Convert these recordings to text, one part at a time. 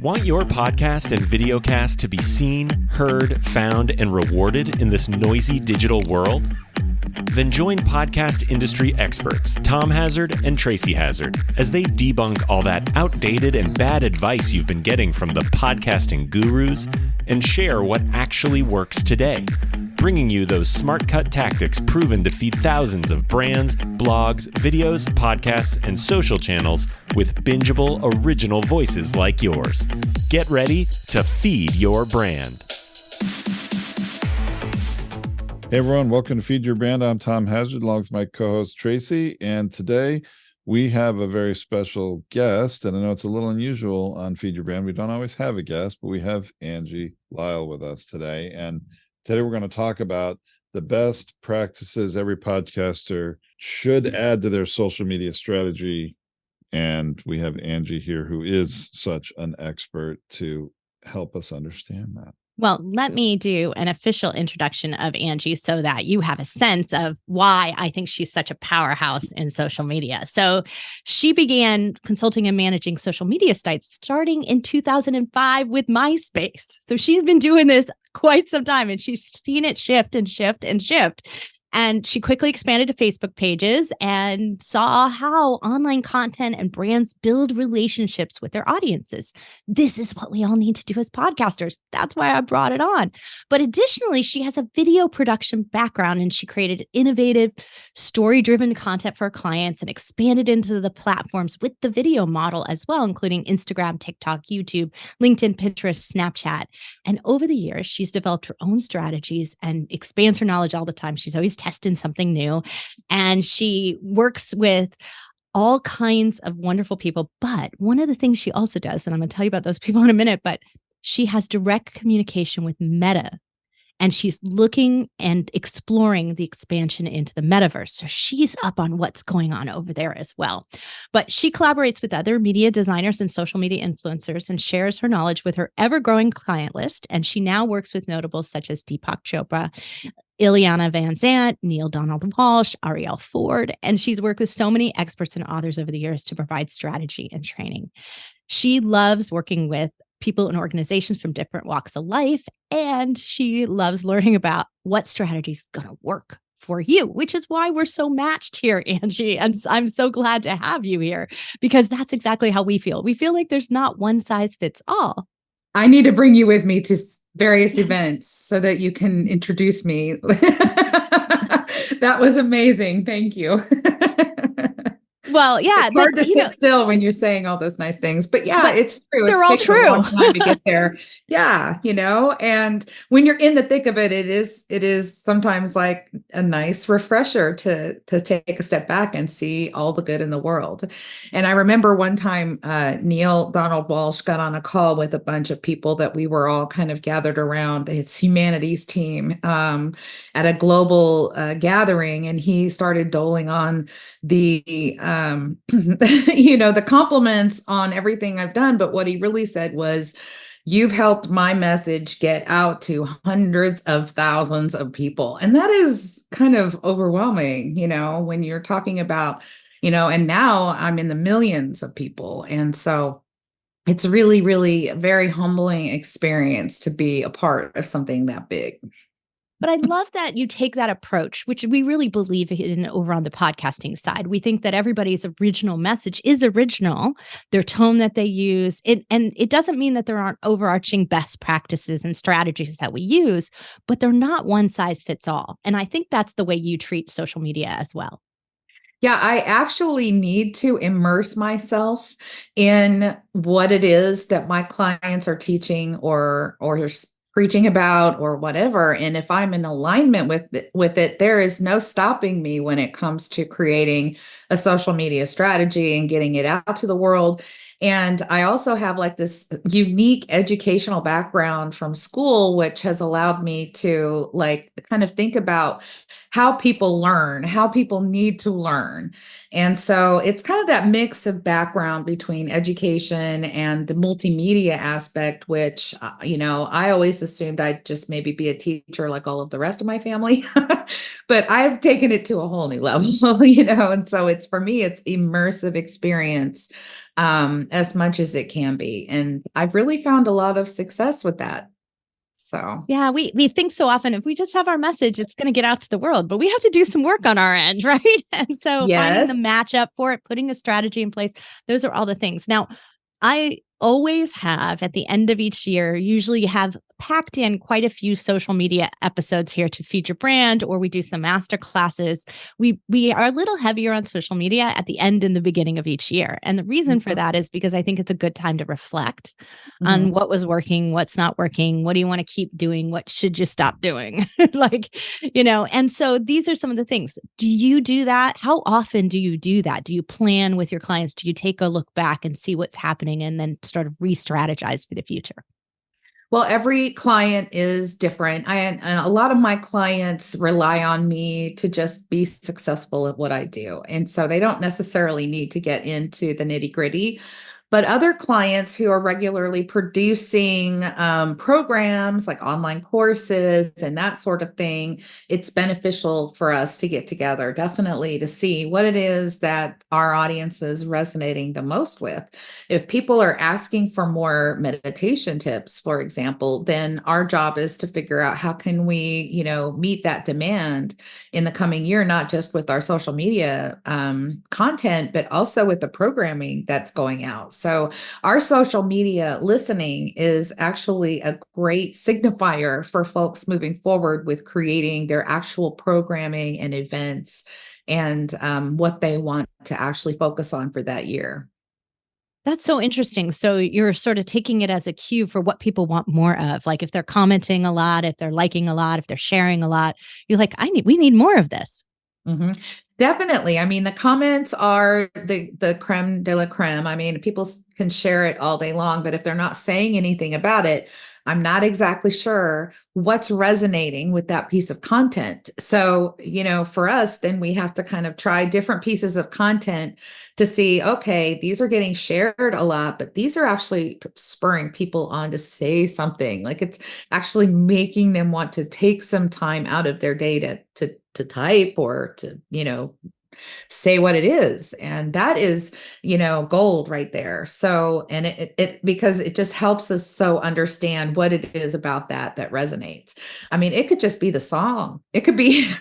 Want your podcast and videocast to be seen, heard, found, and rewarded in this noisy digital world? Then join podcast industry experts Tom Hazard and Tracy Hazard as they debunk all that outdated and bad advice you've been getting from the podcasting gurus and share what actually works today, bringing you those smart cut tactics proven to feed thousands of brands, blogs, videos, podcasts, and social channels with bingeable original voices like yours. Get ready to feed your brand. Hey everyone, welcome to Feed Your Brand. I'm Tom Hazard along with my co-host Tracy, and today we have a very special guest, and I know it's a little unusual on Feed Your Brand. We don't always have a guest, but we have Angie, Lile with us today, and today we're going to talk about the best practices every podcaster should add to their social media strategy, and we have Angie here who is such an expert to help us understand that. Well, let me do an official introduction of Angie so that you have a sense of why I think she's such a powerhouse in social media. So she began consulting and managing social media sites starting in 2005 with MySpace. So she's been doing this quite some time and she's seen it shift and shift and shift. And she quickly expanded to Facebook pages and saw how online content and brands build relationships with their audiences. This is what we all need to do as podcasters. That's why I brought it on. But additionally, she has a video production background and she created innovative, story-driven content for her clients and expanded into the platforms with the video model as well, including Instagram, TikTok, YouTube, LinkedIn, Pinterest, Snapchat. And over the years, she's developed her own strategies and expands her knowledge all the time. She's always testing something new. And she works with all kinds of wonderful people. But one of the things she also does, and I'm going to tell you about those people in a minute, but she has direct communication with Meta. And she's looking and exploring the expansion into the metaverse. So she's up on what's going on over there as well. But she collaborates with other media designers and social media influencers and shares her knowledge with her ever-growing client list. And she now works with notables such as Deepak Chopra, Ileana Van Zant, Neil Donald Walsh, Ariel Ford, and she's worked with so many experts and authors over the years to provide strategy and training. She loves working with people and organizations from different walks of life, and she loves learning about what strategy is going to work for you, which is why we're so matched here, Angie. And I'm so glad to have you here because that's exactly how we feel. We feel like there's not one size fits all. I need to bring you with me to various events so that you can introduce me. That was amazing. Thank you. Well, yeah, it's hard to sit still when you're saying all those nice things, but it's true. They're all true. A long time to get there. Yeah, and when you're in the thick of it, it is sometimes like a nice refresher to take a step back and see all the good in the world. And I remember one time Neil Donald Walsh got on a call with a bunch of people that we were all kind of gathered around his humanities team at a global gathering, and he started doling on the the compliments on everything I've done. But what he really said was, you've helped my message get out to hundreds of thousands of people. And that is kind of overwhelming, when you're talking about, and now I'm in the millions of people. And so it's really, really a very humbling experience to be a part of something that big. But I love that you take that approach, which we really believe in over on the podcasting side. We think that everybody's original message is original, their tone that they use. And it doesn't mean that there aren't overarching best practices and strategies that we use, but they're not one size fits all. And I think that's the way you treat social media as well. Yeah, I actually need to immerse myself in what it is that my clients are teaching or preaching about or whatever. And if I'm in alignment with it, there is no stopping me when it comes to creating a social media strategy and getting it out to the world. And I also have like this unique educational background from school, which has allowed me to like kind of think about how people learn, how people need to learn. And so it's kind of that mix of background between education and the multimedia aspect, which, I always assumed I'd just maybe be a teacher like all of the rest of my family, but I've taken it to a whole new level, and so for me, it's immersive experience as much as it can be. And I've really found a lot of success with that. So yeah, we think so often if we just have our message, it's going to get out to the world, but we have to do some work on our end, right? And so finding the yes. matchup for it, putting a strategy in place, those are all the things. Now, I always have at the end of each year, usually have packed in quite a few social media episodes here to feed your brand, or we do some master classes. We are a little heavier on social media at the end and the beginning of each year. And the reason for that is because I think it's a good time to reflect on what was working, what's not working, what do you want to keep doing, what should you stop doing? Like, and so these are some of the things. Do you do that? How often do you do that? Do you plan with your clients? Do you take a look back and see what's happening and then sort of re-strategize for the future? Well, every client is different. And a lot of my clients rely on me to just be successful at what I do. And so they don't necessarily need to get into the nitty gritty. But other clients who are regularly producing programs like online courses and that sort of thing, it's beneficial for us to get together, definitely to see what it is that our audience is resonating the most with. If people are asking for more meditation tips, for example, then our job is to figure out how can we, meet that demand in the coming year, not just with our social media content, but also with the programming that's going out. So our social media listening is actually a great signifier for folks moving forward with creating their actual programming and events and what they want to actually focus on for that year. That's so interesting. So you're sort of taking it as a cue for what people want more of. Like if they're commenting a lot, if they're liking a lot, if they're sharing a lot, you're like, we need more of this. Mm-hmm. Definitely. I mean, the comments are the creme de la creme. I mean, people can share it all day long, but if they're not saying anything about it, I'm not exactly sure what's resonating with that piece of content. So, for us, then we have to kind of try different pieces of content to see, okay, these are getting shared a lot, but these are actually spurring people on to say something. Like it's actually making them want to take some time out of their day to type or to, say what it is. And that is, gold right there. So, and it because it just helps us so understand what it is about that resonates. I mean, it could just be the song. It could be,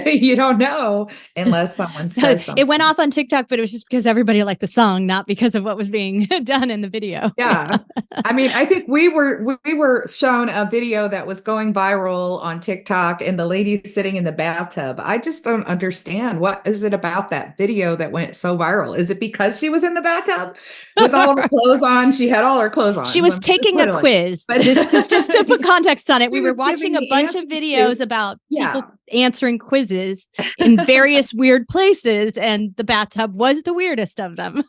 you don't know unless someone says something. It went off on TikTok, but it was just because everybody liked the song, not because of what was being done in the video. Yeah. I mean, I think we were shown a video that was going viral on TikTok and the lady sitting in the bathtub. I just don't understand. What is it about that video that went so viral? Is it because she was in the bathtub with all her clothes on? She had all her clothes on. She was taking a quiz. But just to put context on it, we were watching a bunch of videos about people answering quizzes in various weird places, and the bathtub was the weirdest of them.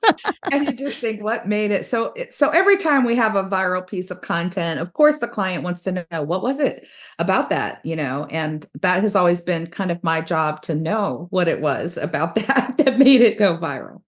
And you just think, what made it so every time we have a viral piece of content, of course the client wants to know what was it about that, and that has always been kind of my job to know what it was about that made it go viral.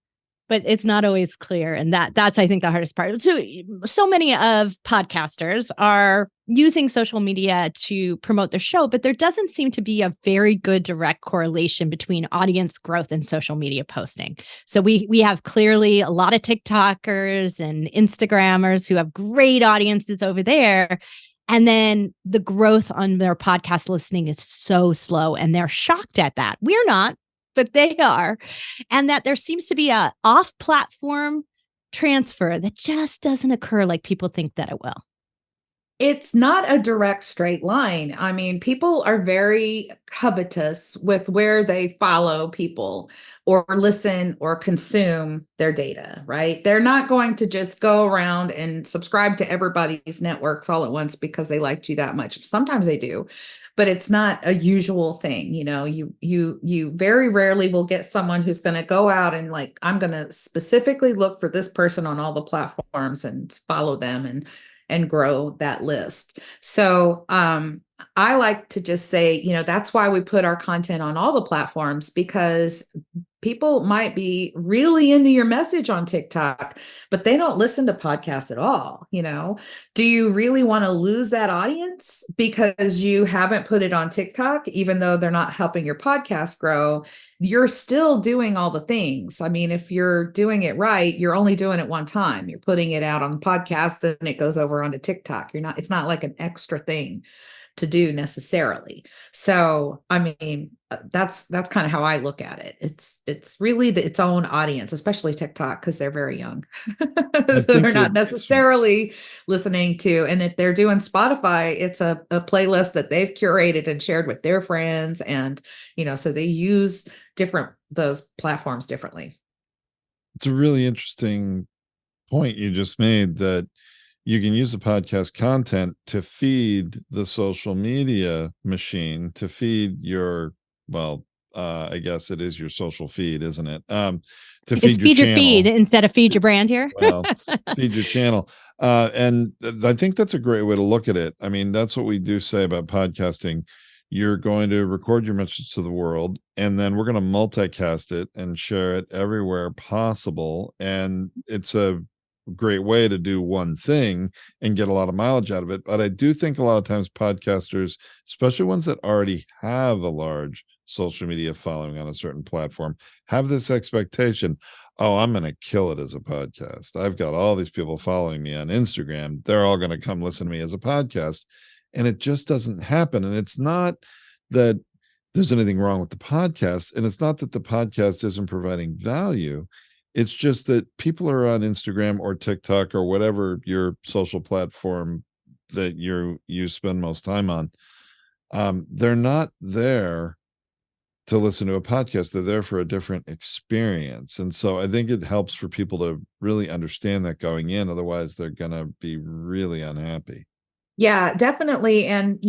But it's not always clear. And that's, I think, the hardest part. So many of podcasters are using social media to promote their show, but there doesn't seem to be a very good direct correlation between audience growth and social media posting. So we have clearly a lot of TikTokers and Instagrammers who have great audiences over there. And then the growth on their podcast listening is so slow, and they're shocked at that. We're not, but they are. And that there seems to be a off-platform transfer that just doesn't occur like people think that it will. It's not a direct straight line. I mean, people are very covetous with where they follow people or listen or consume their data, right? They're not going to just go around and subscribe to everybody's networks all at once because they liked you that much. Sometimes they do, but it's not a usual thing. You very rarely will get someone who's going to go out and like, I'm going to specifically look for this person on all the platforms and follow them and grow that list. So I like to just say, that's why we put our content on all the platforms, because people might be really into your message on TikTok, but they don't listen to podcasts at all. Do you really want to lose that audience because you haven't put it on TikTok, even though they're not helping your podcast grow? You're still doing all the things. I mean, if you're doing it right, you're only doing it one time. You're putting it out on podcast and it goes over onto TikTok. It's not like an extra thing to do necessarily. So, I mean, that's kind of how I look at it. It's really its own audience, especially TikTok, because they're very young. So they're not necessarily listening to, and if they're doing Spotify, it's a playlist that they've curated and shared with their friends. And, so they use those platforms differently. It's a really interesting point you just made, that you can use the podcast content to feed the social media machine, to feed your, I guess it is your social feed, isn't it? To feed your feed instead of feed your brand here. Well, feed your channel. And I think that's a great way to look at it. I mean, that's what we do say about podcasting. You're going to record your message to the world, and then we're going to multicast it and share it everywhere possible. And it's a great way to do one thing and get a lot of mileage out of it. But I do think a lot of times podcasters, especially ones that already have a large social media following on a certain platform, have this expectation, oh, I'm going to kill it as a podcast. I've got all these people following me on Instagram. They're all going to come listen to me as a podcast. And it just doesn't happen. And it's not that there's anything wrong with the podcast, and it's not that the podcast isn't providing value. It's just that people are on Instagram or TikTok or whatever your social platform that you spend most time on. They're not there to listen to a podcast. They're there for a different experience. And so I think it helps for people to really understand that going in. Otherwise, they're going to be really unhappy. Yeah, definitely. And,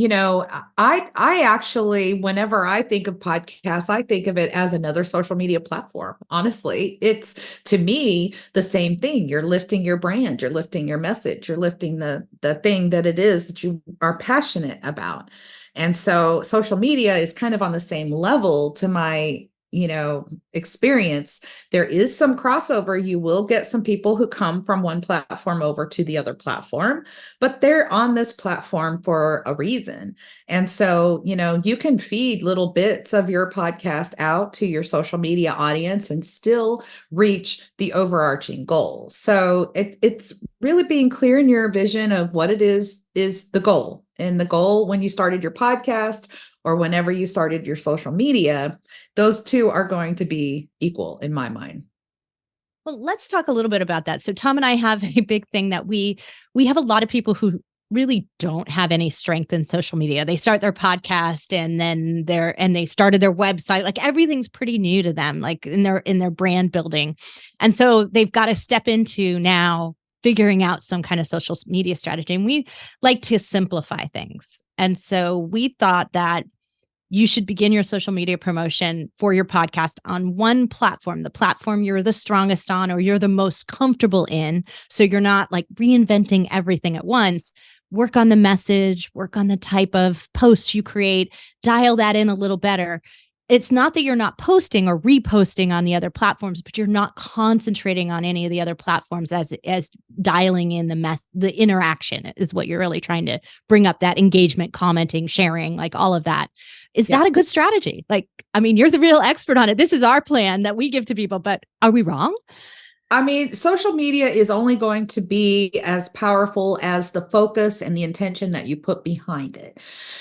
I actually, whenever I think of podcasts, I think of it as another social media platform. Honestly, it's, to me, the same thing. You're lifting your brand, you're lifting your message, you're lifting the thing that it is that you are passionate about. And so social media is kind of on the same level to my experience. There is some crossover. You will get some people who come from one platform over to the other platform, but they're on this platform for a reason. And so, you can feed little bits of your podcast out to your social media audience and still reach the overarching goals. So it's really being clear in your vision of what it is the goal. And the goal when you started your podcast, or whenever you started your social media, those two are going to be equal in my mind. Well, let's talk a little bit about that. So Tom and I have a big thing that we have a lot of people who really don't have any strength in social media. They start their podcast and then they started their website. Like everything's pretty new to them, like in their brand building. And so they've got to step into now figuring out some kind of social media strategy. And we like to simplify things. And so we thought that you should begin your social media promotion for your podcast on one platform, the platform you're the strongest on or you're the most comfortable in. So you're not like reinventing everything at once. Work on the message, work on the type of posts you create, dial that in a little better. It's not that you're not posting or reposting on the other platforms, but you're not concentrating on any of the other platforms as dialing in the interaction is what you're really trying to bring up, that engagement, commenting, sharing, like all of that. Is that a good strategy? Like, I mean, you're the real expert on it. This is our plan that we give to people, but are we wrong? I mean, social media is only going to be as powerful as the focus and the intention that you put behind it.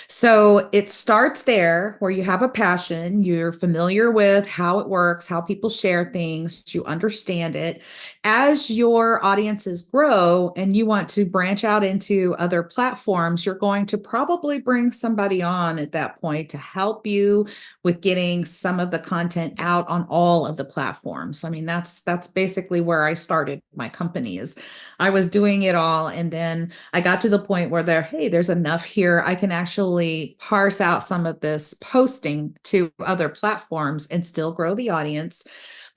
So it starts there where you have a passion, you're familiar with how it works, how people share things, you understand it. As your audiences grow and you want to branch out into other platforms, you're going to probably bring somebody on at that point to help you with getting some of the content out on all of the platforms. I mean, that's basically where I started my company. Is I was doing it all, and then I got to the point where there's enough here. I can actually parse out some of this posting to other platforms and still grow the audience.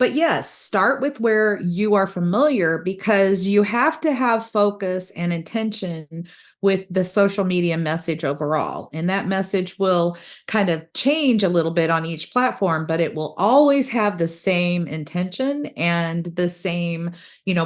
But yes, start with where you are familiar, because you have to have focus and intention with the social media message overall. And that message will kind of change a little bit on each platform, but it will always have the same intention and the same,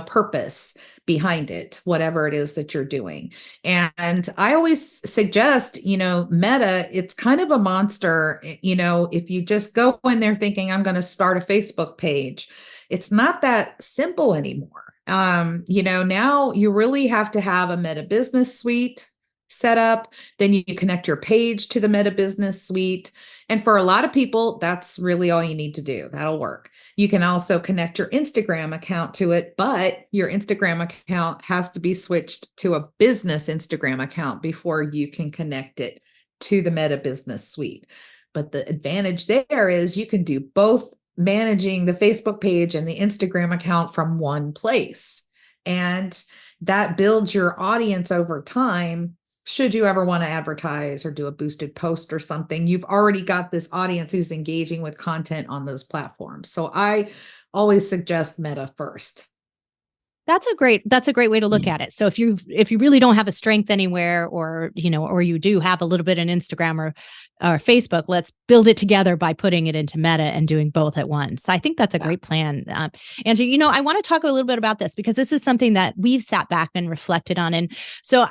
purpose behind it, whatever it is that you're doing. And I always suggest, Meta, it's kind of a monster. If you just go in there thinking, I'm going to start a Facebook page, it's not that simple anymore. Now you really have to have a Meta Business Suite set up. Then you connect your page to the Meta Business Suite. And for a lot of people, that's really all you need to do. That'll work. You can also connect your Instagram account to it, but your Instagram account has to be switched to a business Instagram account before you can connect it to the Meta Business Suite. But the advantage there is you can do both, managing the Facebook page and the Instagram account from one place. And that builds your audience over time. Should you ever want to advertise or do a boosted post or something, you've already got this audience who's engaging with content on those platforms. So I always suggest Meta first. That's a great way to look at it. So if you really don't have a strength anywhere, or you do have a little bit in Instagram or Facebook, let's build it together by putting it into Meta and doing both at once. I think that's a great plan. Angie, I want to talk a little bit about this, because this is something that we've sat back and reflected on. And so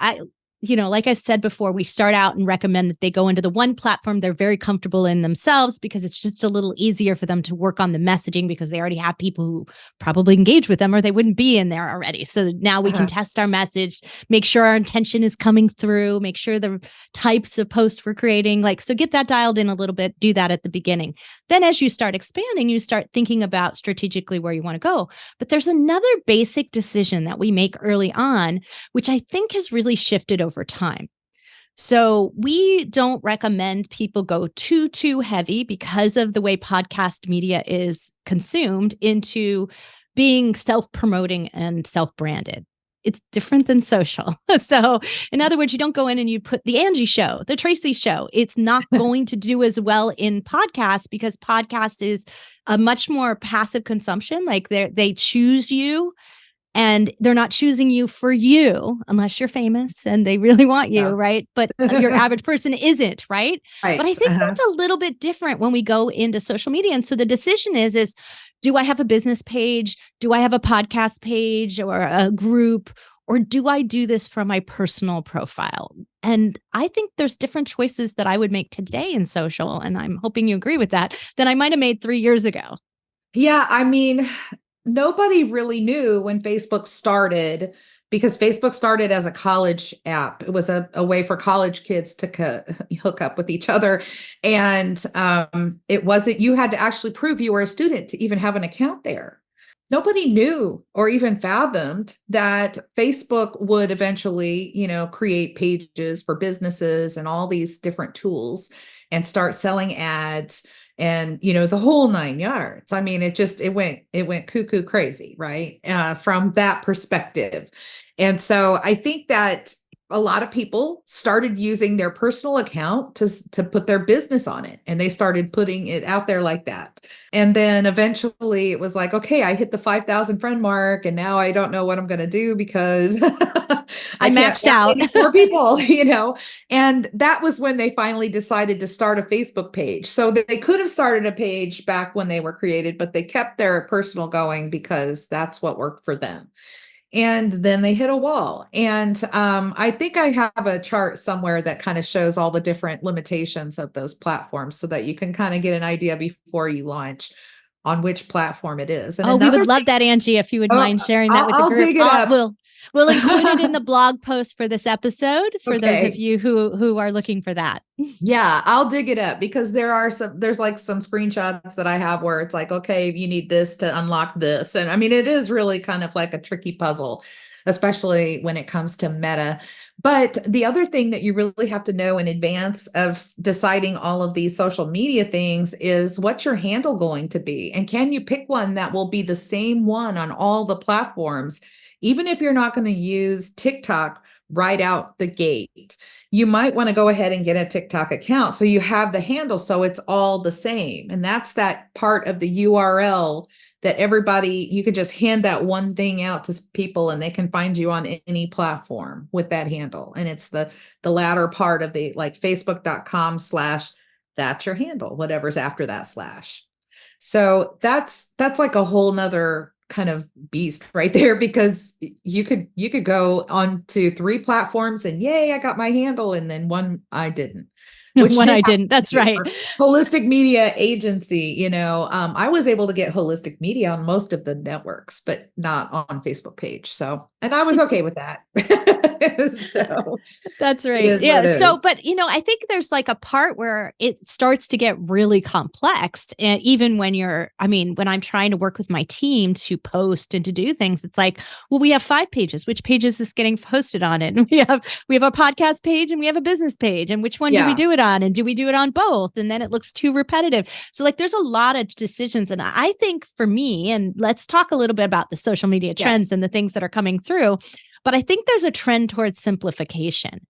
like I said before, we start out and recommend that they go into the one platform they're very comfortable in themselves, because it's just a little easier for them to work on the messaging, because they already have people who probably engage with them, or they wouldn't be in there already. So now we can test our message, make sure our intention is coming through, make sure the types of posts we're creating, so get that dialed in a little bit, do that at the beginning. Then as you start expanding, you start thinking about strategically where you want to go. But there's another basic decision that we make early on, which I think has really shifted over time. So we don't recommend people go too heavy, because of the way podcast media is consumed, into being self-promoting and self-branded. It's different than social. So in other words, you don't go in and you put the Angie show, the Tracy show. It's not going to do as well in podcasts, because podcast is a much more passive consumption. They choose you, and they're not choosing you for you, unless you're famous and they really want you, right? But your average person isn't, right? Right. But I think that's a little bit different when we go into social media. And so the decision is, do I have a business page? Do I have a podcast page or a group? Or do I do this from my personal profile? And I think there's different choices that I would make today in social, and I'm hoping you agree with that, than I might have made 3 years ago. Yeah, I mean, nobody really knew when Facebook started, because Facebook started as a college app. It was a way for college kids to hook up with each other. And it wasn't, you had to actually prove you were a student to even have an account there. Nobody knew or even fathomed that Facebook would eventually, create pages for businesses and all these different tools and start selling ads and, the whole 9 yards. I mean, it went cuckoo crazy, right? From that perspective. And so I think that a lot of people started using their personal account to put their business on it, and they started putting it out there like that. And then eventually it was like, okay, I hit the 5,000 friend mark, and now I don't know what I'm going to do, because I maxed out more people, and that was when they finally decided to start a Facebook page. So they could have started a page back when they were created, but they kept their personal going because that's what worked for them. And then they hit a wall. And I think I have a chart somewhere that kind of shows all the different limitations of those platforms, so that you can kind of get an idea before you launch on which platform it is. And we would love that, Angie, if you would mind sharing that with the group. Dig it up. We'll include it in the blog post for this episode for those of you who are looking for that. Yeah, I'll dig it up, because there's like some screenshots that I have where it's like, okay, you need this to unlock this. And I mean, it is really kind of like a tricky puzzle, especially when it comes to Meta. But the other thing that you really have to know in advance of deciding all of these social media things is, what's your handle going to be? And can you pick one that will be the same one on all the platforms? Even if you're not going to use TikTok right out the gate, you might want to go ahead and get a TikTok account, so you have the handle, so it's all the same. And that's that part of the URL that everybody, you could just hand that one thing out to people and they can find you on any platform with that handle. And it's the latter part of the, like, facebook.com/ that's your handle, whatever's after that slash. So that's like a whole nother kind of beast right there, because you could go on to 3 platforms and yay, I got my handle, and then one I didn't. Which When did I didn't. That's right. Holistic media agency, I was able to get holistic media on most of the networks, but not on Facebook page. So, and I was okay with that. So that's it right. is what Yeah. it So, is. but I think there's like a part where it starts to get really complex. And even when when I'm trying to work with my team to post and to do things, it's like, well, we have 5 pages. Which page is this getting posted on it? And we have a podcast page and we have a business page. And which one do we Yeah. do it on? And do we do it on both? And then it looks too repetitive. So like there's a lot of decisions. And I think for me, and let's talk a little bit about the social media trends and the things that are coming through. But I think there's a trend towards simplification.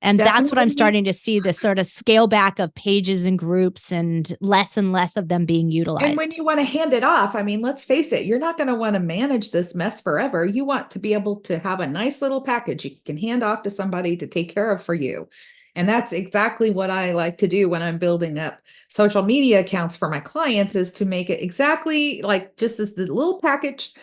And that's what I'm Definitely. starting to see, this sort of scale back of pages and groups and less of them being utilized. And when you want to hand it off, I mean, let's face it, you're not going to want to manage this mess forever. You want to be able to have a nice little package you can hand off to somebody to take care of for you. And that's exactly what I like to do when I'm building up social media accounts for my clients, is to make it exactly like just as the little package.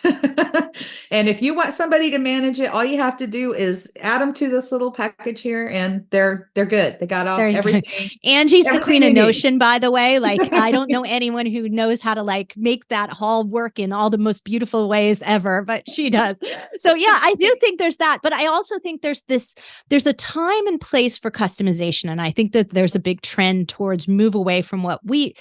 And if you want somebody to manage it, all you have to do is add them to this little package here, and they're good. They got all everything. Angie's the queen of Notion, by the way. Like, I don't know anyone who knows how to like make that all work in all the most beautiful ways ever, but she does. So yeah, I do think there's that. But I also think there's a time and place for customization. And I think that there's a big trend towards move away from what we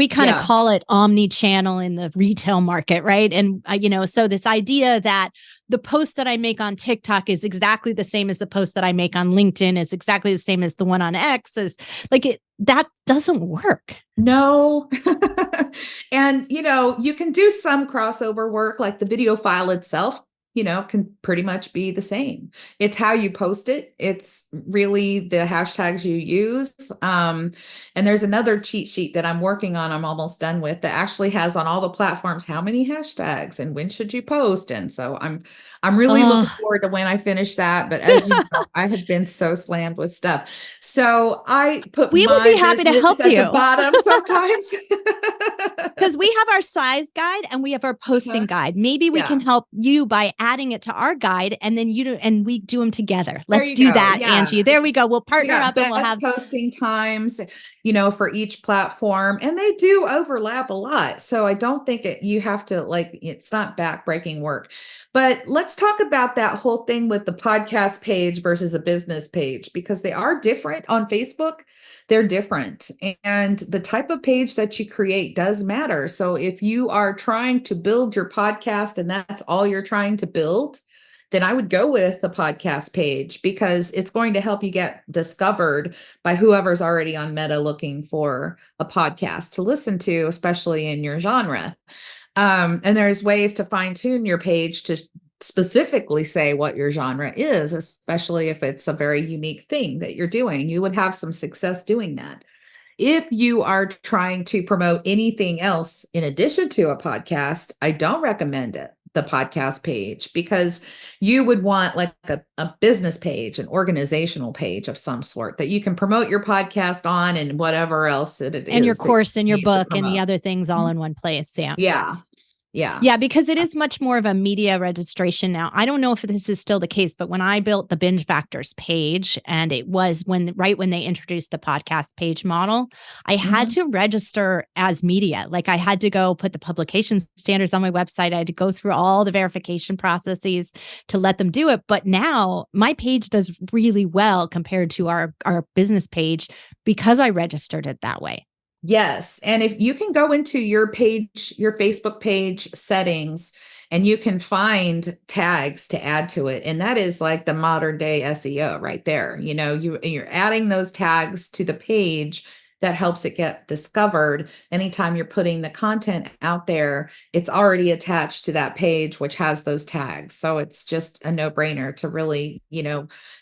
kind of call it omni-channel in the retail market, right? And so this idea that the post that I make on TikTok is exactly the same as the post that I make on LinkedIn, is exactly the same as the one on X, is like that doesn't work. No. And, you can do some crossover work, like the video file itself, can pretty much be the same. It's how you post it. It's really the hashtags you use. And there's another cheat sheet that I'm working on, I'm almost done with, that actually has on all the platforms how many hashtags and when should you post. And so I'm really looking forward to when I finish that. But as you know, I have been so slammed with stuff. So I put we would be happy to help at you. the bottom sometimes. Because we have our size guide and we have our posting guide. Maybe we can help you by adding it to our guide, and then we do them together. Let's do that, Angie. There we go. We'll partner up and we'll have posting times, for each platform, and they do overlap a lot. So I don't think you have to, like, it's not backbreaking work. But let's talk about that whole thing with the podcast page versus a business page, because they are different on Facebook. They're different. And the type of page that you create does matter. So if you are trying to build your podcast and that's all you're trying to build, then I would go with the podcast page, because it's going to help you get discovered by whoever's already on Meta looking for a podcast to listen to, especially in your genre. And there's ways to fine tune your page to specifically say what your genre is, especially if it's a very unique thing that you're doing. You would have some success doing that. If you are trying to promote anything else in addition to a podcast, I don't recommend it, the podcast page, because you would want like a business page, an organizational page of some sort that you can promote your podcast on, and whatever else it is. And your course and your book and the other things all in one place. Yeah. Yeah. Yeah. Yeah, because it is much more of a media registration now. I don't know if this is still the case, but when I built the Binge Factors page, and it was right when they introduced the podcast page model, I had to register as media. Like, I had to go put the publication standards on my website. I had to go through all the verification processes to let them do it. But now my page does really well compared to our business page, because I registered it that way. Yes. And if you can go into your page, your Facebook page settings, and you can find tags to add to it. And that is like the modern day SEO right there. You're adding those tags to the page. That helps it get discovered. Anytime you're putting the content out there, it's already attached to that page, which has those tags. So it's just a no-brainer to really,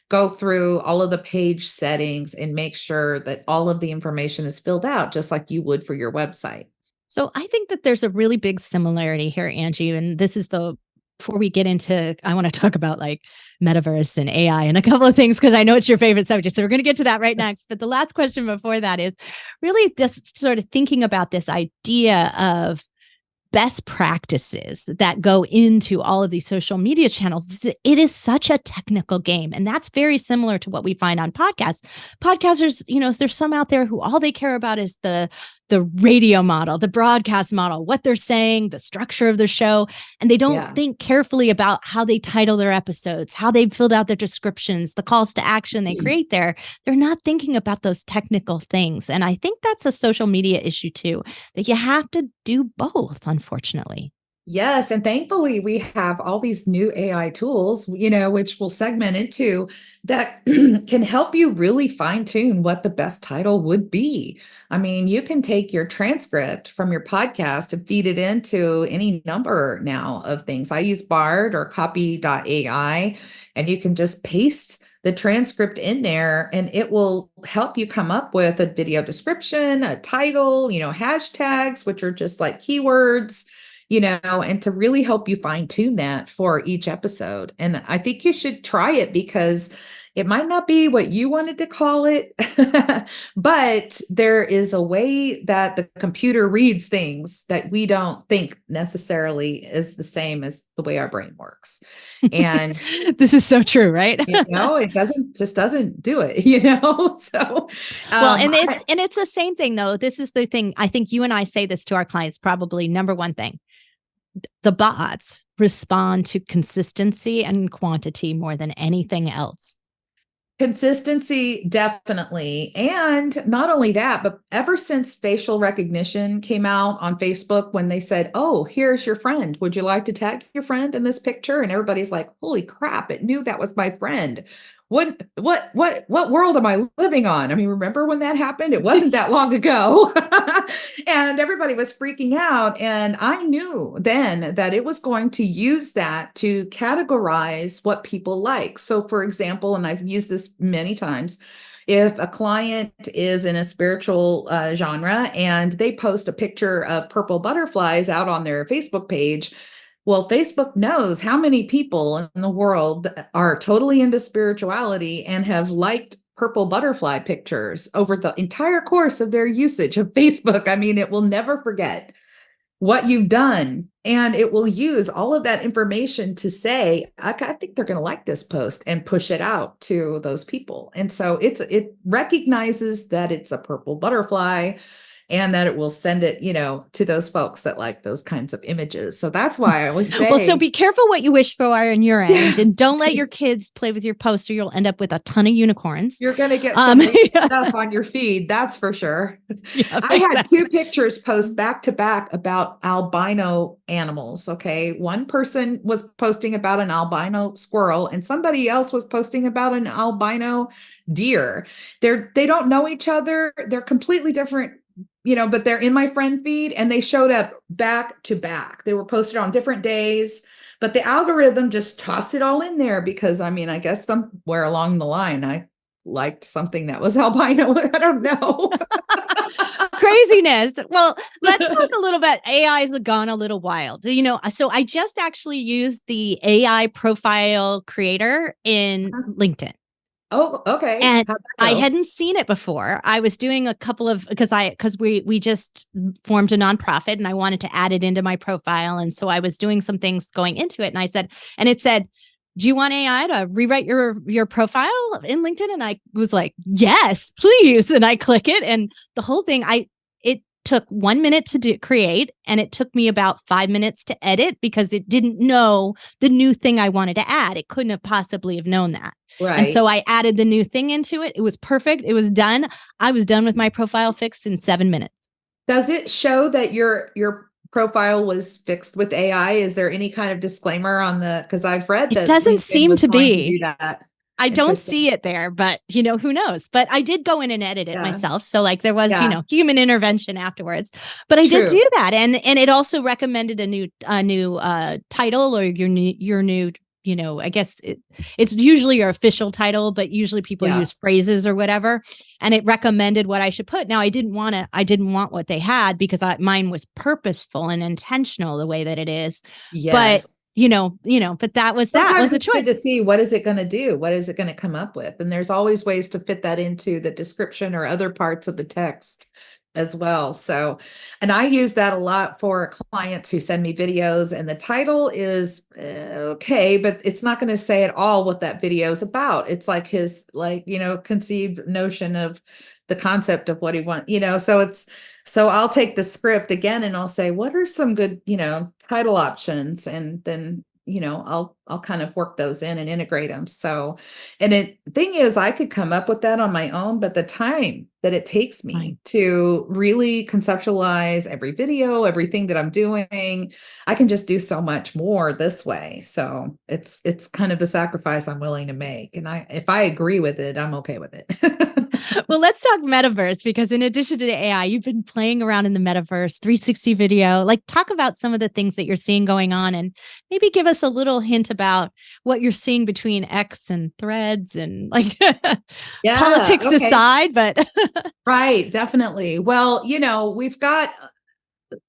go through all of the page settings and make sure that all of the information is filled out, just like you would for your website. So I think that there's a really big similarity here, Angie. And this is before we get into, I want to talk about like metaverse and AI and a couple of things, because I know it's your favorite subject. So we're going to get to that right next. But the last question before that is really just sort of thinking about this idea of best practices that go into all of these social media channels. It is such a technical game. And that's very similar to what we find on podcasts. Podcasters, there's some out there who all they care about is the radio model, the broadcast model, what they're saying, the structure of the show. And they don't think carefully about how they title their episodes, how they filled out their descriptions, the calls to action they create there. They're not thinking about those technical things. And I think that's a social media issue too, that you have to do both, unfortunately. Yes. And thankfully, we have all these new AI tools, which we'll segment into that can help you really fine tune what the best title would be. I mean, you can take your transcript from your podcast and feed it into any number now of things. I use Bard or copy.ai, and you can just paste the transcript in there and it will help you come up with a video description, a title, hashtags, which are just like keywords, and to really help you fine tune that for each episode. And I think you should try it because it might not be what you wanted to call it, but there is a way that the computer reads things that we don't think necessarily is the same as the way our brain works. And this is so true, right? It doesn't do it, So well, and it's the same thing though. This is the thing. I think you and I say this to our clients, probably number one thing. The bots respond to consistency and quantity more than anything else. Consistency, definitely. And not only that, but ever since facial recognition came out on Facebook, when they said, oh, here's your friend, would you like to tag your friend in this picture? And everybody's like, holy crap, it knew that was my friend. What world am I living on? I mean, remember when that happened? It wasn't that long ago. And everybody was freaking out. And I knew then that it was going to use that to categorize what people like. So for example, and I've used this many times, if a client is in a spiritual genre and they post a picture of purple butterflies out on their Facebook page, well, Facebook knows how many people in the world are totally into spirituality and have liked purple butterfly pictures over the entire course of their usage of Facebook. I mean, it will never forget what you've done. And it will use all of that information to say, I think they're going to like this post and push it out to those people. And so it recognizes that it's a purple butterfly and that it will send it, to those folks that like those kinds of images. So that's why I always say, well, so be careful what you wish for on your end, and don't let your kids play with your post, or you'll end up with a ton of unicorns. You're going to get some stuff on your feed. That's for sure. Yeah, I had two pictures post back to back about albino animals. Okay. One person was posting about an albino squirrel and somebody else was posting about an albino deer. They don't know each other. They're completely different, but they're in my friend feed and they showed up back to back. They were posted on different days, but the algorithm just tossed it all in there because I guess somewhere along the line, I liked something that was albino. I don't know. Craziness. Well, let's talk a little bit. AI's gone a little wild. So I just actually used the AI profile creator in LinkedIn. Oh, okay. And I hadn't seen it before. I was doing a couple of, because we just formed a nonprofit and I wanted to add it into my profile. And so I was doing some things going into it. And it said, do you want AI to rewrite your profile in LinkedIn? And I was like, yes, please. And I click it and the whole thing, it took 1 minute to create, and it took me about 5 minutes to edit because it didn't know the new thing I wanted to add. It couldn't have possibly have known that. Right. And so I added the new thing into it. It was perfect. It was done. I was done with my profile fixed in 7 minutes. Does it show that your profile was fixed with AI? Is there any kind of disclaimer on because I've read that it doesn't seem to be. Do that. I don't see it there, but who knows? But I did go in and edit it myself. So there was, human intervention afterwards, but I did do that. And it also recommended a new title or your new I guess it's usually your official title, but usually people use phrases or whatever. And it recommended what I should put. Now I didn't want what they had because mine was purposeful and intentional the way that it is. Yes. But but that was Sometimes a it's choice good to see what is it going to do? What is it going to come up with? And there's always ways to fit that into the description or other parts of the text as well. So, and I use that a lot for clients who send me videos, and the title is okay, but it's not going to say at all what that video is about. It's like his, conceived notion of the concept of what he wants, so I'll take the script again and I'll say, what are some good, title options? And then, I'll kind of work those in and integrate them. So, and thing is, I could come up with that on my own, but the time that it takes me to really conceptualize every video, everything that I'm doing, I can just do so much more this way. So it's kind of the sacrifice I'm willing to make. And if I agree with it, I'm okay with it. Well, let's talk metaverse, because in addition to the AI, you've been playing around in the metaverse, 360 video. Like, talk about some of the things that you're seeing going on, and maybe give us a little hint about what you're seeing between X and Threads, and politics aside, but right, definitely. Well,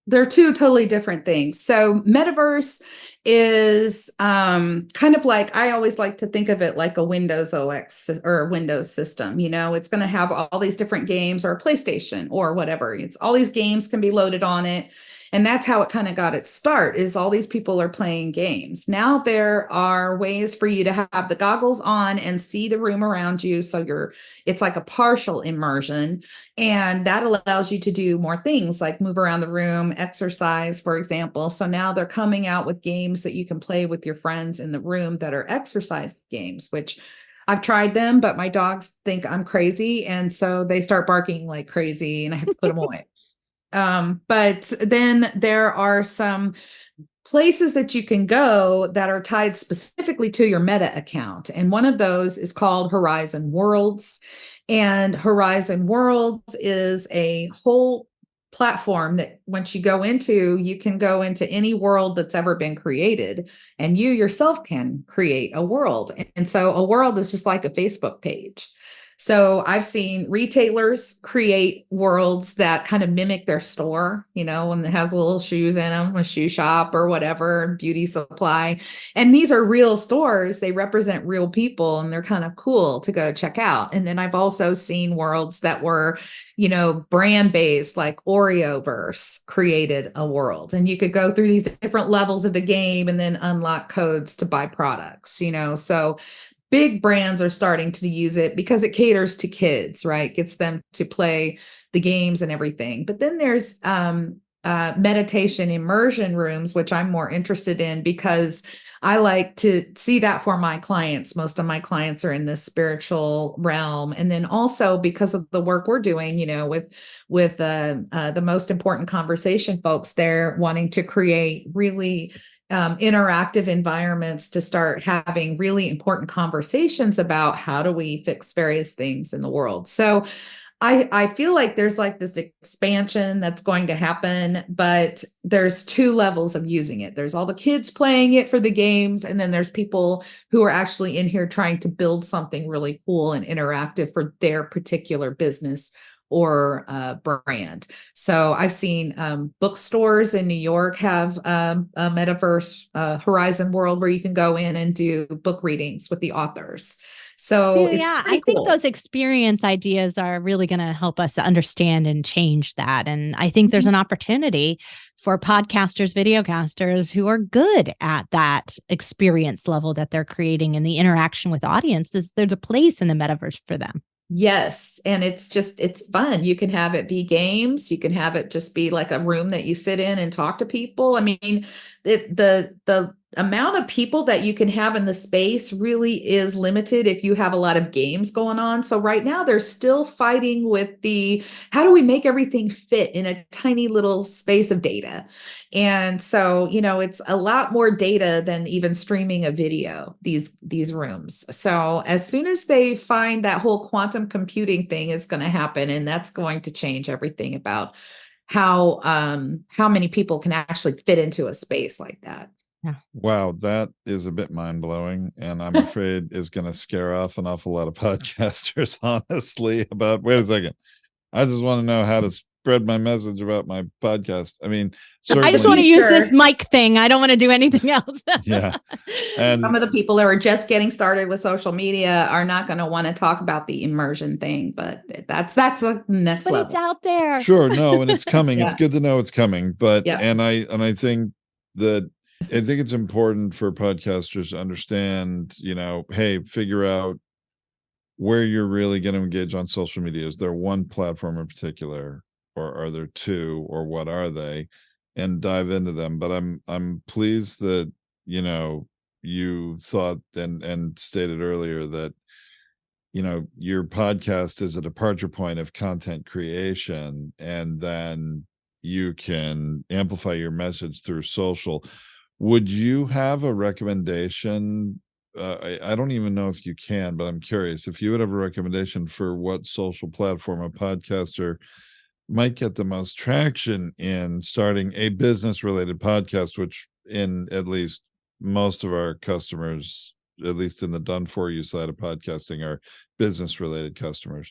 they're two totally different things. So metaverse is kind of like, I always like to think of it like a Windows OS or a Windows system. It's going to have all these different games, or a PlayStation or whatever. It's all these games can be loaded on it. And that's how it kind of got its start, is all these people are playing games. Now there are ways for you to have the goggles on and see the room around you. So it's like a partial immersion. And that allows you to do more things like move around the room, exercise, for example. So now they're coming out with games that you can play with your friends in the room that are exercise games, which I've tried them, but my dogs think I'm crazy. And so they start barking like crazy and I have to put them away. But then there are some places that you can go that are tied specifically to your Meta account. And one of those is called Horizon Worlds. And Horizon Worlds is a whole platform that once you go into, you can go into any world that's ever been created, and you yourself can create a world. And so a world is just like a Facebook page. So I've seen retailers create worlds that kind of mimic their store, when it has little shoes in them, a shoe shop or whatever, beauty supply. And these are real stores. They represent real people, and they're kind of cool to go check out. And then I've also seen worlds that were, brand based, like Oreoverse created a world, and you could go through these different levels of the game and then unlock codes to buy products, so big brands are starting to use it because it caters to kids, right? Gets them to play the games and everything. But then there's meditation immersion rooms, which I'm more interested in because I like to see that for my clients. Most of my clients are in this spiritual realm. And then also because of the work we're doing, with the most important conversation folks, they're wanting to create really interactive environments to start having really important conversations about how do we fix various things in the world. So I feel like there's like this expansion that's going to happen, but there's two levels of using it. There's all the kids playing it for the games, and then there's people who are actually in here trying to build something really cool and interactive for their particular business or brand. So I've seen bookstores in New York have a metaverse Horizon World where you can go in and do book readings with the authors. So it's I cool. think those experience ideas are really going to help us understand and change that. And I think there's an opportunity for podcasters, videocasters who are good at that experience level that they're creating and the interaction with audiences. There's a place in the metaverse for them. Yes. And it's fun. You can have it be games. You can have it just be like a room that you sit in and talk to people. I mean, the amount of people that you can have in the space really is limited if you have a lot of games going on. So right now they're still fighting with how do we make everything fit in a tiny little space of data? And so, it's a lot more data than even streaming a video, these rooms. So as soon as they find that whole quantum computing thing is going to happen, and that's going to change everything about how many people can actually fit into a space like that. Wow, that is a bit mind-blowing, and I'm afraid is going to scare off an awful lot of podcasters, honestly, about, wait a second, I just want to know how to spread my message about my podcast. I mean, I just certainly, want to use this Sure. mic thing. I don't want to do anything else. yeah. Some And of the people that are just getting started with social media are not going to want to talk about the immersion thing, but that's the next But level. it's out there. sure, no, and it's coming. Yeah. It's good to know it's coming. But Yeah. and I think that I think it's important for podcasters to understand, hey, figure out where you're really going to engage on social media. Is there one platform in particular, or are there two, or what are they? And dive into them. But I'm pleased that you thought and stated earlier that your podcast is a departure point of content creation, and then you can amplify your message through social. Would you have a recommendation? I don't even know if you can, but I'm curious if you would have a recommendation for what social platform a podcaster might get the most traction in starting a business related podcast, which in at least most of our customers, at least in the done for you side of podcasting, are business related customers.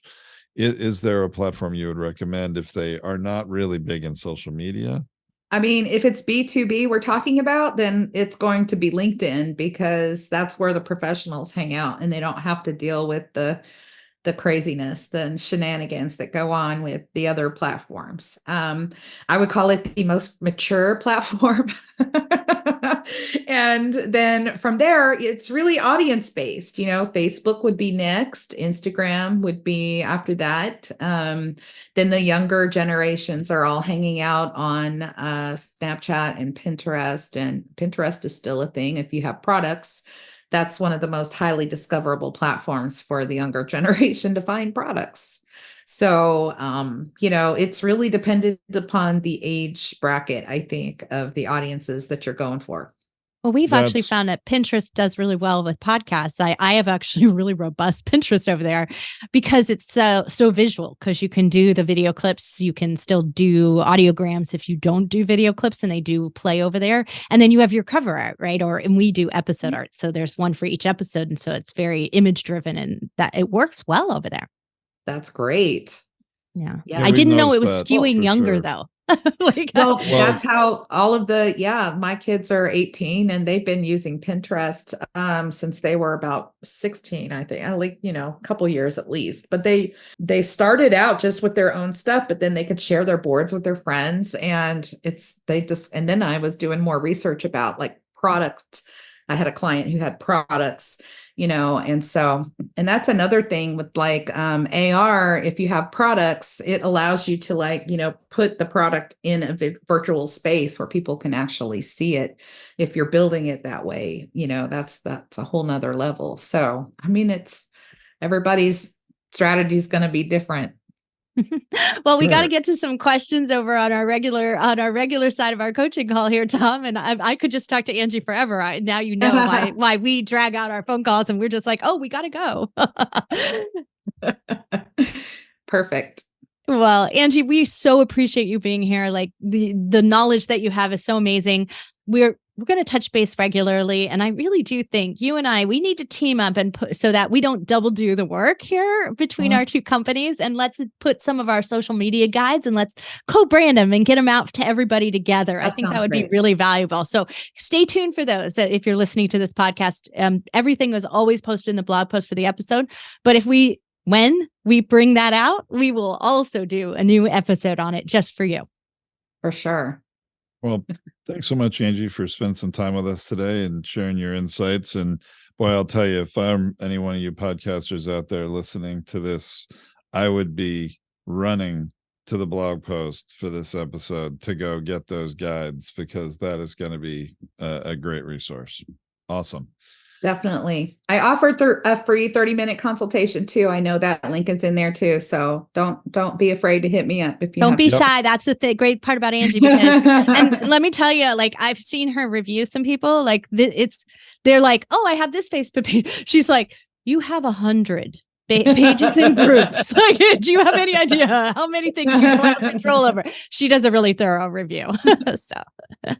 Is there a platform you would recommend if they are not really big in social media? I mean, if it's B2B we're talking about, then it's going to be LinkedIn, because that's where the professionals hang out and they don't have to deal with the craziness, the shenanigans that go on with the other platforms. I would call it the most mature platform. And then from there, it's really audience based. Facebook would be next, Instagram would be after that. Then the younger generations are all hanging out on Snapchat and Pinterest is still a thing if you have products. That's one of the most highly discoverable platforms for the younger generation to find products. So, it's really dependent upon the age bracket, I think, of the audiences that you're going for. Well, we've actually That's found that Pinterest does really well with podcasts. I have actually really robust Pinterest over there because it's so visual, because you can do the video clips. You can still do audiograms if you don't do video clips, and they do play over there. And then you have your cover art, right? And we do episode art. So there's one for each episode. And so it's very image driven, and that it works well over there. That's great. Yeah. Yeah, I didn't know it was that skewing for younger sure. though. Well, that's how all of my kids are 18 and they've been using Pinterest since they were about 16, I think, at least, a couple years at least. But they started out just with their own stuff, but then they could share their boards with their friends, and and then I was doing more research about like products. I had a client who had products, and that's another thing with like AR. If you have products, it allows you to put the product in a virtual space where people can actually see it. If you're building it that way, that's a whole nother level. So, I mean, everybody's strategy is going to be different. Well, we got to Sure. get to some questions over on our regular side of our coaching call here, Tom. And I could just talk to Angie forever. Now you know why we drag out our phone calls and we're just like, oh, we got to go. Perfect. Well, Angie, we so appreciate you being here. Like the knowledge that you have is so amazing. We're going to touch base regularly. And I really do think you and we need to team up and so that we don't double do the work here between our two companies. And let's put some of our social media guides and let's co-brand them and get them out to everybody together. I think that would be really valuable. So stay tuned for those. If you're listening to this podcast, everything is always posted in the blog post for the episode. But when we bring that out, we will also do a new episode on it just for you. For sure. Well, thanks so much, Angie, for spending some time with us today and sharing your insights. And boy, I'll tell you, if I'm any one of you podcasters out there listening to this, I would be running to the blog post for this episode to go get those guides, because that is going to be a great resource. Awesome. Definitely. I offered a free 30-minute consultation too. I know that link is in there too. So don't be afraid to hit me up if you don't be Yep. shy. That's the great part about Angie. And let me tell you, like I've seen her review some people like they're like, oh, I have this Facebook page. She's like, you have 100 pages and groups. Like, do you have any idea how many things you don't have control over? She does a really thorough review. So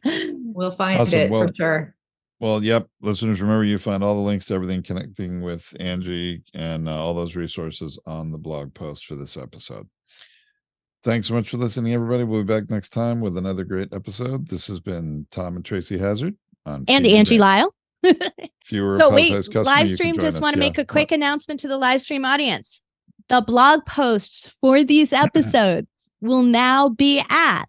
We'll find Awesome. it Well, for sure. Well, yep. Listeners, remember you find all the links to everything connecting with Angie and all those resources on the blog post for this episode. Thanks so much for listening, everybody. We'll be back next time with another great episode. This has been Tom and Tracy Hazard on And Feed Your Angie Band. Lile. If you were So a wait, podcast customer, live you stream, can join just us. want to Yeah. make a quick announcement to the live stream audience. The blog posts for these episodes will now be at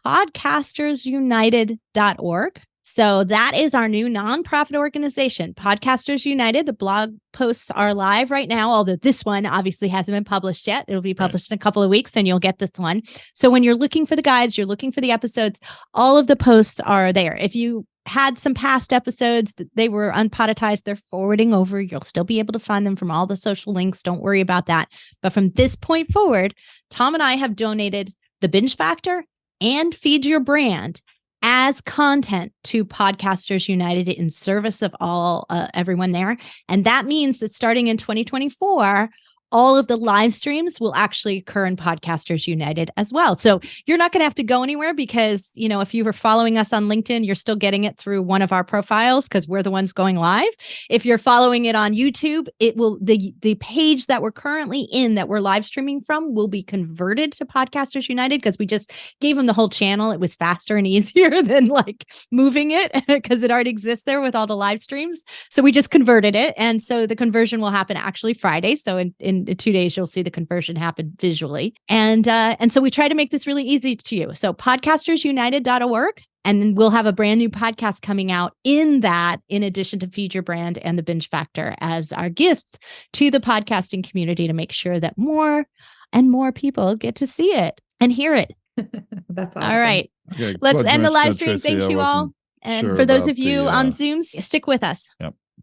podcastersunited.org. So that is our new nonprofit organization, Podcasters United. The blog posts are live right now, although this one obviously hasn't been published yet. It'll be published in a couple of weeks and you'll get this one. So when you're looking for the guides, you're looking for the episodes, all of the posts are there. If you had some past episodes that they were unpoditized, they're forwarding over. You'll still be able to find them from all the social links. Don't worry about that. But from this point forward, Tom and I have donated the Binge Factor and Feed Your Brand as content to Podcasters United in service of all everyone there. And that means that starting in 2024, all of the live streams will actually occur in Podcasters United as well. So you're not going to have to go anywhere because, you know, if you were following us on LinkedIn, you're still getting it through one of our profiles because we're the ones going live. If you're following it on YouTube, it will the page that we're currently in that we're live streaming from will be converted to Podcasters United because we just gave them the whole channel. It was faster and easier than like moving it because it already exists there with all the live streams. So we just converted it. And so the conversion will happen actually Friday. So in 2 days, you'll see the conversion happen visually. And so we try to make this really easy to you. So podcastersunited.org. And then we'll have a brand new podcast coming out in that, in addition to Feed Your Brand and the Binge Factor as our gifts to the podcasting community to make sure that more and more people get to see it and hear it. That's awesome. All right. Okay, Let's glad you end the mentioned live that, stream. Tracy. Thanks I you all. wasn't And sure for those about of you the, on Zooms, stick with us.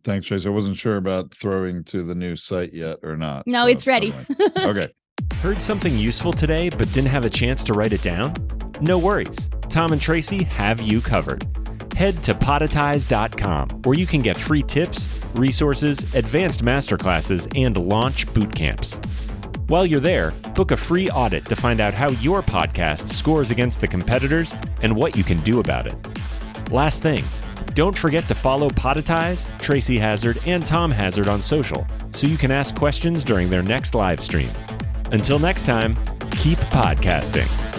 Thanks, Tracy. I wasn't sure about throwing to the new site yet or not. No, so it's ready. Okay. Heard something useful today but didn't have a chance to write it down? No worries. Tom and Tracy have you covered. Head to poditize.com where you can get free tips, resources, advanced masterclasses, and launch boot camps. While you're there, book a free audit to find out how your podcast scores against the competitors and what you can do about it. Last thing, don't forget to follow Poditize, Tracy Hazard, and Tom Hazard on social so you can ask questions during their next live stream. Until next time, keep podcasting.